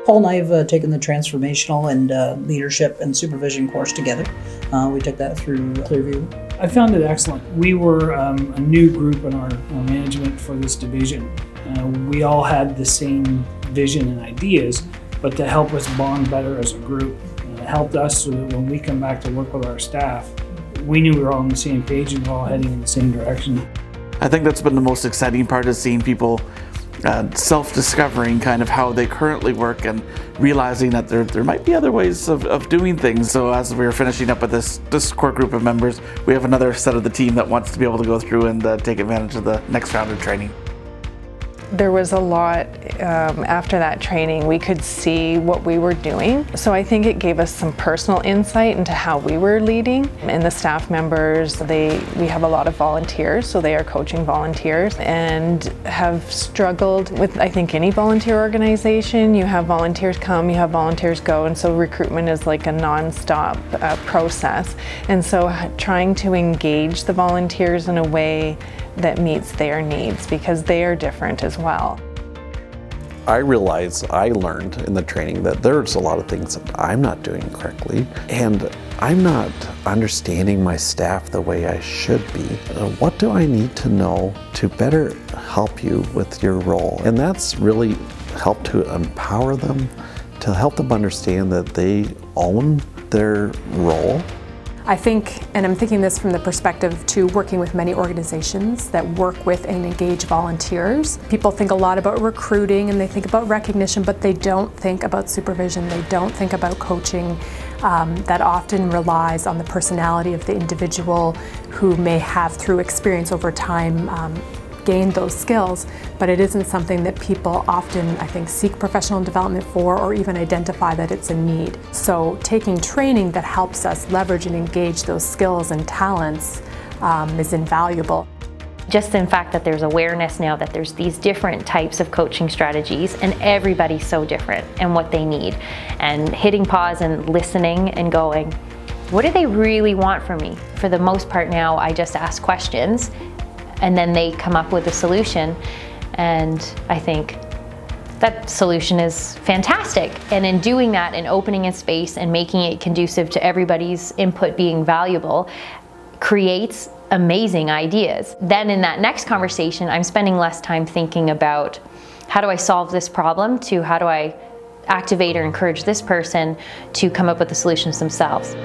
Paul and I have taken the Transformational and Leadership and Supervision course together. We took that through Clearview. I found it excellent. We were a new group in our management for this division. We all had the same vision and ideas, but to help us bond better as a group, it helped us so that when we come back to work with our staff, we knew we were all on the same page and we're all heading in the same direction. I think that's been the most exciting part, is seeing people self-discovering kind of how they currently work and realizing that there might be other ways of doing things. So as we were finishing up with this core group of members, we have another set of the team that wants to be able to go through and take advantage of the next round of training. There was a lot after that training. We could see what we were doing. So I think it gave us some personal insight into how we were leading. And the staff members, we have a lot of volunteers, so they are coaching volunteers and have struggled with, I think, any volunteer organization. You have volunteers come, you have volunteers go, and so recruitment is like a non-stop process. And so trying to engage the volunteers in a way that meets their needs, because they are different as well. I learned in the training that there's a lot of things that I'm not doing correctly, and I'm not understanding my staff the way I should be. What do I need to know to better help you with your role? And that's really helped to empower them, to help them understand that they own their role. I think, and I'm thinking this from the perspective to working with many organizations that work with and engage volunteers. People think a lot about recruiting and they think about recognition, but they don't think about supervision. They don't think about coaching. That often relies on the personality of the individual who may have, through experience over time, gained those skills, but it isn't something that people often, I think, seek professional development for or even identify that it's a need. So taking training that helps us leverage and engage those skills and talents is invaluable. Just in fact that there's awareness now that there's these different types of coaching strategies and everybody's so different and what they need, and hitting pause and listening and going, what do they really want from me? For the most part now, I just ask questions and then they come up with a solution, and I think that solution is fantastic. And in doing that and opening a space and making it conducive to everybody's input being valuable creates amazing ideas. Then in that next conversation, I'm spending less time thinking about how do I solve this problem to how do I activate or encourage this person to come up with the solutions themselves.